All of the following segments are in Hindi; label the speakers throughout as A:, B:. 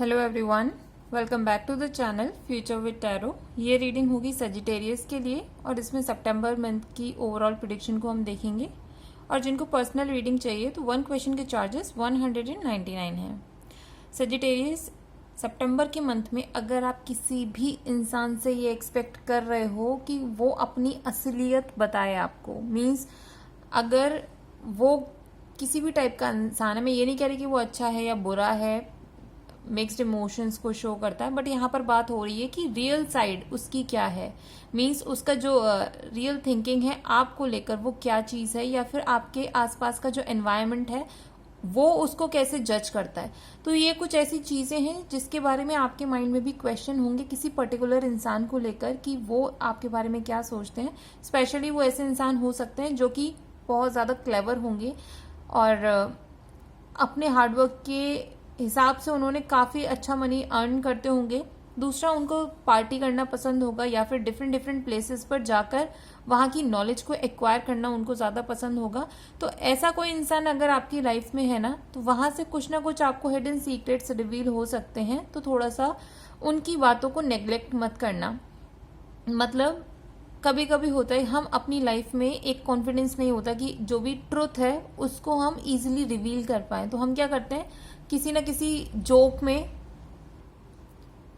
A: Hello everyone, welcome back to the channel future with tarot. ये रीडिंग होगी सजिटेरियस के लिए और इसमें सितंबर मंथ की ओवरऑल प्रेडिक्शन को हम देखेंगे। और जिनको पर्सनल रीडिंग चाहिए तो 1 क्वेश्चन के चार्जेस 199 हैं। सजिटेरियस, सितंबर के मंथ में अगर आप किसी भी इंसान से ये एक्सपेक्ट कर रहे हो कि वो अपनी असलियत बताए आपको, मीन्स अगर वो किसी भी टाइप का इंसान है, मैं ये नहीं कह रही कि वो अच्छा है या बुरा है, मिक्स्ड इमोशंस को शो करता है, बट यहाँ पर बात हो रही है कि रियल साइड उसकी क्या है, मीन्स उसका जो रियल थिंकिंग है आपको लेकर वो क्या चीज़ है, या फिर आपके आसपास का जो एनवायरनमेंट है वो उसको कैसे जज करता है। तो ये कुछ ऐसी चीज़ें हैं जिसके बारे में आपके माइंड में भी क्वेश्चन होंगे किसी पर्टिकुलर इंसान को लेकर कि वो आपके बारे में क्या सोचते हैं। स्पेशली वो ऐसे इंसान हो सकते हैं जो कि बहुत ज़्यादा क्लेवर होंगे और अपने हार्डवर्क के हिसाब से उन्होंने काफ़ी अच्छा मनी अर्न करते होंगे। दूसरा, उनको पार्टी करना पसंद होगा या फिर डिफरेंट डिफरेंट प्लेसेस पर जाकर वहाँ की नॉलेज को एक्वायर करना उनको ज़्यादा पसंद होगा। तो ऐसा कोई इंसान अगर आपकी लाइफ में है ना, तो वहाँ से कुछ ना कुछ आपको हिडन सीक्रेट्स रिवील हो सकते हैं। तो थोड़ा सा उनकी बातों को नेग्लेक्ट मत करना। मतलब कभी कभी होता है हम अपनी लाइफ में एक कॉन्फिडेंस नहीं होता कि जो भी ट्रुथ है उसको हम इजीली रिवील कर पाए, तो हम क्या करते हैं किसी न किसी जोक में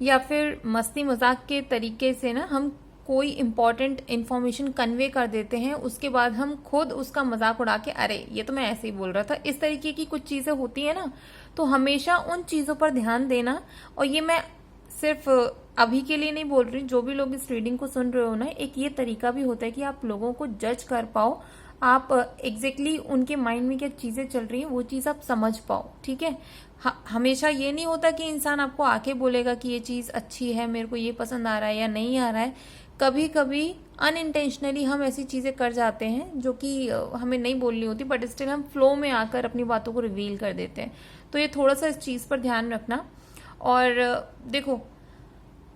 A: या फिर मस्ती मजाक के तरीके से ना हम कोई इंपॉर्टेंट इन्फॉर्मेशन कन्वे कर देते हैं। उसके बाद हम खुद उसका मजाक उड़ा के अरे ये तो मैं ऐसे ही बोल रहा था, इस तरीके की कुछ चीजें होती है ना। तो हमेशा उन चीजों पर ध्यान देना। और ये मैं सिर्फ अभी के लिए नहीं बोल रही, जो भी लोग इस रीडिंग को सुन रहे हो ना, एक ये तरीका भी होता है कि आप लोगों को जज कर पाओ, आप एग्जैक्टली उनके माइंड में क्या चीजें चल रही हैं वो चीज आप समझ पाओ। ठीक है, हमेशा ये नहीं होता कि इंसान आपको आके बोलेगा कि ये चीज अच्छी है, मेरे को ये पसंद आ रहा है या नहीं आ रहा है। कभी कभी अनइंटेंशनली हम ऐसी चीजें कर जाते हैं जो कि हमें नहीं बोलनी होती, बट स्टिल हम फ्लो में आकर अपनी बातों को रिवील कर देते हैं। तो ये थोड़ा सा इस चीज पर ध्यान रखना। और देखो,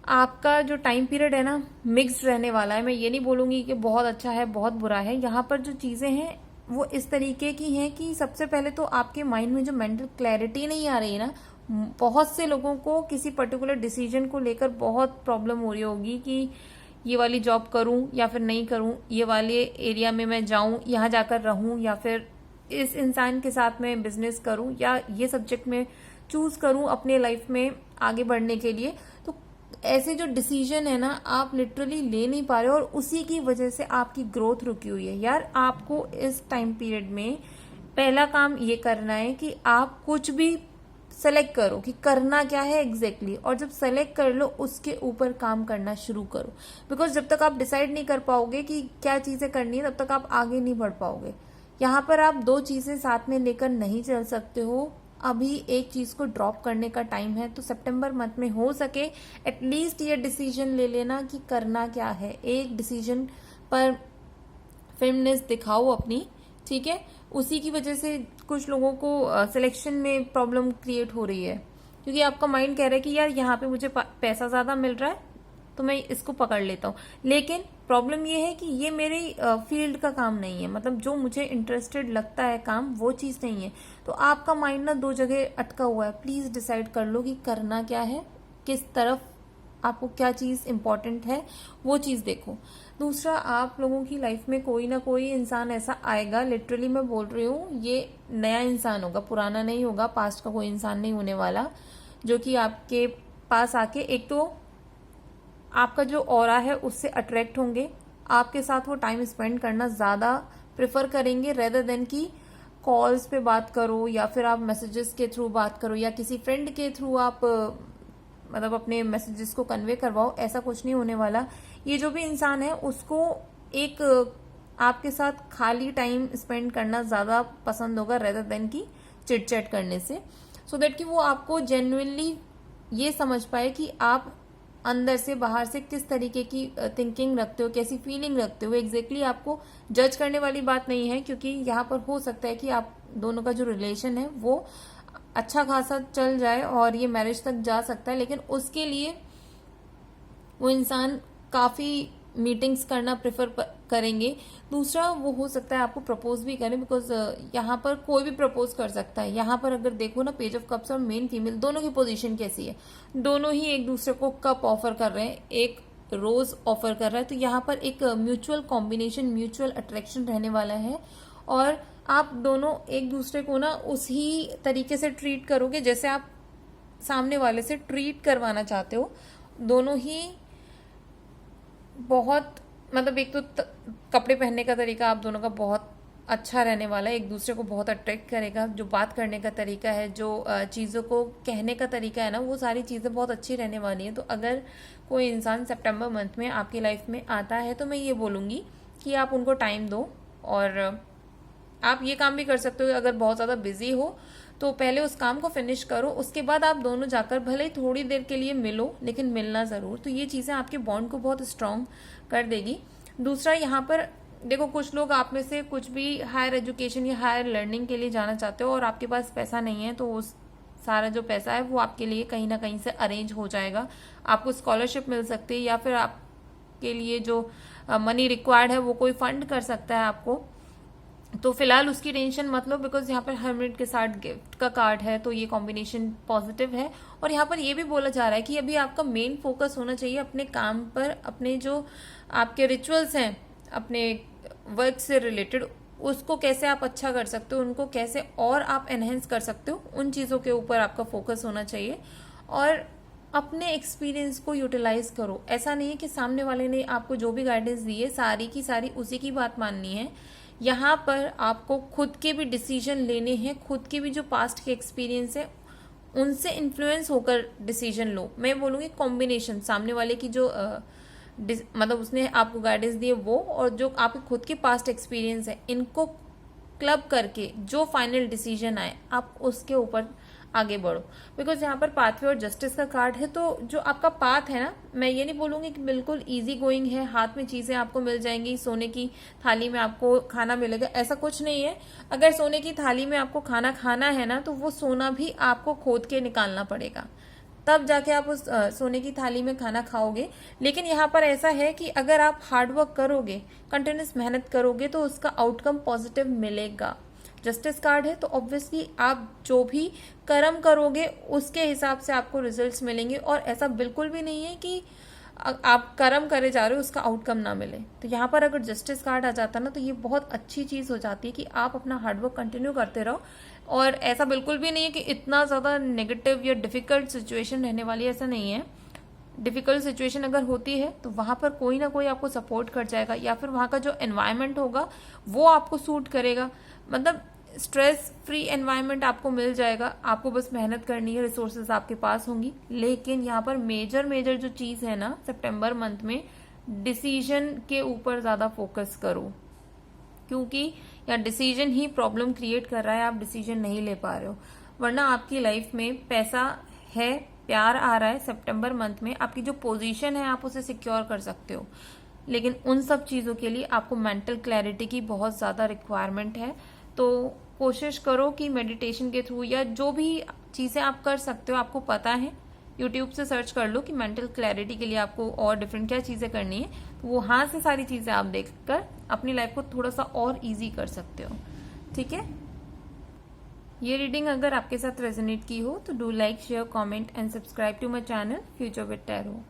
A: आपका जो टाइम पीरियड है ना मिक्स्ड रहने वाला है। मैं ये नहीं बोलूंगी कि बहुत अच्छा है बहुत बुरा है। यहाँ पर जो चीजें हैं वो इस तरीके की हैं कि सबसे पहले तो आपके माइंड में जो मेंटल क्लैरिटी नहीं आ रही है ना, बहुत से लोगों को किसी पर्टिकुलर डिसीजन को लेकर बहुत प्रॉब्लम हो रही होगी कि ये वाली जॉब करूं या फिर नहीं करूं, ये वाले एरिया में मैं जाऊं, यहाँ जाकर रहूं, या फिर इस इंसान के साथ में बिजनेस करूं, या ये सब्जेक्ट में चूज करूं अपने लाइफ में आगे बढ़ने के लिए। तो ऐसे जो डिसीजन है ना आप लिटरली ले नहीं पा रहे हो और उसी की वजह से आपकी ग्रोथ रुकी हुई है। यार आपको इस टाइम पीरियड में पहला काम ये करना है कि आप कुछ भी सेलेक्ट करो कि करना क्या है एग्जैक्टली और जब सेलेक्ट कर लो उसके ऊपर काम करना शुरू करो। बिकॉज जब तक आप डिसाइड नहीं कर पाओगे कि क्या चीजें करनी है तब तक आप आगे नहीं बढ़ पाओगे। यहाँ पर आप दो चीजें साथ में लेकर नहीं चल सकते हो। अभी एक चीज को ड्रॉप करने का टाइम है। तो सितंबर मंथ में हो सके एटलीस्ट ये डिसीजन ले लेना कि करना क्या है। एक डिसीजन पर फिल्मनेस दिखाओ अपनी, ठीक है। उसी की वजह से कुछ लोगों को सिलेक्शन में प्रॉब्लम क्रिएट हो रही है, क्योंकि आपका माइंड कह रहा है कि यार यहाँ पे मुझे पैसा ज्यादा मिल रहा है तो मैं इसको पकड़ लेता हूँ। लेकिन प्रॉब्लम ये है कि ये मेरे फील्ड का काम नहीं है, मतलब जो मुझे इंटरेस्टेड लगता है काम वो चीज नहीं है। तो आपका माइंड ना दो जगह अटका हुआ है। प्लीज डिसाइड कर लो कि करना क्या है, किस तरफ आपको क्या चीज इंपॉर्टेंट है वो चीज देखो। दूसरा, आप लोगों की लाइफ में कोई ना कोई इंसान ऐसा आएगा, लिटरली मैं बोल रही हूँ, ये नया इंसान होगा, पुराना नहीं होगा, पास्ट का कोई इंसान नहीं होने वाला, जो कि आपके पास आके एक तो आपका जो ऑरा है उससे अट्रैक्ट होंगे, आपके साथ वो टाइम स्पेंड करना ज्यादा प्रेफर करेंगे रेदर देन कि कॉल्स पे बात करो या फिर आप मैसेजेस के थ्रू बात करो या किसी फ्रेंड के थ्रू आप मतलब अपने मैसेजेस को कन्वे करवाओ। ऐसा कुछ नहीं होने वाला। ये जो भी इंसान है उसको एक आपके साथ खाली टाइम स्पेंड करना ज्यादा पसंद होगा रेदर देन की चिट चैट करने से, सो दैट कि वो आपको जेन्युइनली ये समझ पाए कि आप अंदर से बाहर से किस तरीके की थिंकिंग रखते हो, कैसी फीलिंग रखते हो। एग्जैक्टली आपको जज करने वाली बात नहीं है, क्योंकि यहाँ पर हो सकता है कि आप दोनों का जो रिलेशन है वो अच्छा खासा चल जाए और ये मैरिज तक जा सकता है। लेकिन उसके लिए वो इंसान काफी मीटिंग्स करना प्रेफर करेंगे। दूसरा वो हो सकता है आपको प्रपोज भी करें, बिकॉज यहाँ पर कोई भी प्रपोज कर सकता है। यहाँ पर अगर देखो ना, पेज ऑफ कप्स और मेन फीमेल दोनों की पोजीशन कैसी है, दोनों ही एक दूसरे को कप ऑफर कर रहे हैं, एक रोज ऑफर कर रहा है। तो यहाँ पर एक म्यूचुअल कॉम्बिनेशन, म्यूचुअल अट्रैक्शन रहने वाला है और आप दोनों एक दूसरे को ना उसी तरीके से ट्रीट करोगे जैसे आप सामने वाले से ट्रीट करवाना चाहते हो। दोनों ही बहुत मतलब एक तो कपड़े पहनने का तरीका आप दोनों का बहुत अच्छा रहने वाला है, एक दूसरे को बहुत अट्रैक्ट करेगा। जो बात करने का तरीका है, जो चीज़ों को कहने का तरीका है ना, वो सारी चीज़ें बहुत अच्छी रहने वाली हैं। तो अगर कोई इंसान सितंबर मंथ में आपकी लाइफ में आता है तो मैं ये बोलूँगी कि आप उनको टाइम दो। और आप ये काम भी कर सकते हो, अगर बहुत ज़्यादा बिजी हो तो पहले उस काम को फिनिश करो, उसके बाद आप दोनों जाकर भले ही थोड़ी देर के लिए मिलो, लेकिन मिलना ज़रूर। तो ये चीज़ें आपके बॉन्ड को बहुत स्ट्रांग कर देगी। दूसरा, यहाँ पर देखो, कुछ लोग आप में से कुछ भी हायर एजुकेशन या हायर लर्निंग के लिए जाना चाहते हो और आपके पास पैसा नहीं है, तो उस सारा जो पैसा है वो आपके लिए कहीं ना कहीं से अरेंज हो जाएगा। आपको स्कॉलरशिप मिल सकती है या फिर आपके लिए जो मनी रिक्वायर्ड है वो कोई फंड कर सकता है आपको। तो फिलहाल उसकी टेंशन मत लो, बिकॉज यहाँ पर हर्मिट के साथ गिफ्ट का कार्ड है, तो ये कॉम्बिनेशन पॉजिटिव है। और यहाँ पर ये भी बोला जा रहा है कि अभी आपका मेन फोकस होना चाहिए अपने काम पर, अपने जो आपके रिचुअल्स हैं अपने वर्क से रिलेटेड, उसको कैसे आप अच्छा कर सकते हो, उनको कैसे और आप एनहेंस कर सकते हो, उन चीज़ों के ऊपर आपका फोकस होना चाहिए। और अपने एक्सपीरियंस को यूटिलाइज करो। ऐसा नहीं है कि सामने वाले ने आपको जो भी गाइडेंस दी है सारी की सारी उसी की बात माननी है। यहाँ पर आपको खुद के भी डिसीजन लेने हैं, खुद के भी जो पास्ट के एक्सपीरियंस है उनसे इन्फ्लुएंस होकर डिसीजन लो। मैं बोलूँगी कॉम्बिनेशन, सामने वाले की जो मतलब उसने आपको गाइडेंस दी है वो, और जो आपके खुद के पास्ट एक्सपीरियंस है, इनको क्लब करके जो फाइनल डिसीजन आए आप उसके ऊपर आगे बढ़ो। बिकॉज यहाँ पर पाथवे और जस्टिस का कार्ड है, तो जो आपका पाथ है ना, मैं ये नहीं बोलूंगी कि बिल्कुल इजी गोइंग है, हाथ में चीजें आपको मिल जाएंगी, सोने की थाली में आपको खाना मिलेगा, ऐसा कुछ नहीं है। अगर सोने की थाली में आपको खाना खाना है ना, तो वो सोना भी आपको खोद के निकालना पड़ेगा, तब जाके आप उस सोने की थाली में खाना खाओगे। लेकिन यहाँ पर ऐसा है कि अगर आप हार्डवर्क करोगे, कंटिन्यूस मेहनत करोगे, तो उसका आउटकम पॉजिटिव मिलेगा। जस्टिस कार्ड है, तो ऑब्वियसली आप जो भी कर्म करोगे उसके हिसाब से आपको रिजल्ट्स मिलेंगे। और ऐसा बिल्कुल भी नहीं है कि आप कर्म करे जा रहे हो उसका आउटकम ना मिले। तो यहाँ पर अगर जस्टिस कार्ड आ जाता ना, तो ये बहुत अच्छी चीज हो जाती है कि आप अपना हार्डवर्क कंटिन्यू करते रहो। और ऐसा बिल्कुल भी नहीं है कि इतना ज्यादा नेगेटिव या डिफिकल्ट सिचुएशन रहने वाली है, ऐसा नहीं है। डिफिकल्ट सिचुएशन अगर होती है तो वहां पर कोई ना कोई आपको सपोर्ट कर जाएगा, या फिर वहां का जो एनवायरनमेंट होगा वो आपको सूट करेगा। मतलब स्ट्रेस फ्री एनवायरनमेंट आपको मिल जाएगा, आपको बस मेहनत करनी है, रिसोर्सेज आपके पास होंगी। लेकिन यहाँ पर मेजर जो चीज है ना, सितंबर मंथ में डिसीजन के ऊपर ज्यादा फोकस करो, क्योंकि यहाँ डिसीजन ही प्रॉब्लम क्रिएट कर रहा है, आप डिसीजन नहीं ले पा रहे हो। वरना आपकी लाइफ में पैसा है, प्यार आ रहा है, सितंबर मंथ में आपकी जो पोजीशन है आप उसे सिक्योर कर सकते हो। लेकिन उन सब चीजों के लिए आपको मेंटल क्लैरिटी की बहुत ज्यादा रिक्वायरमेंट है। तो कोशिश करो कि मेडिटेशन के थ्रू या जो भी चीजें आप कर सकते हो, आपको पता है, यूट्यूब से सर्च कर लो कि मेंटल क्लैरिटी के लिए आपको और डिफरेंट क्या चीजें करनी है, तो वो वहां से सारी चीजें आप देखकर अपनी लाइफ को थोड़ा सा और इजी कर सकते हो। ठीक है, ये रीडिंग अगर आपके साथ रेजोनेट की हो तो do like, share, comment and subscribe to my channel future with tarot.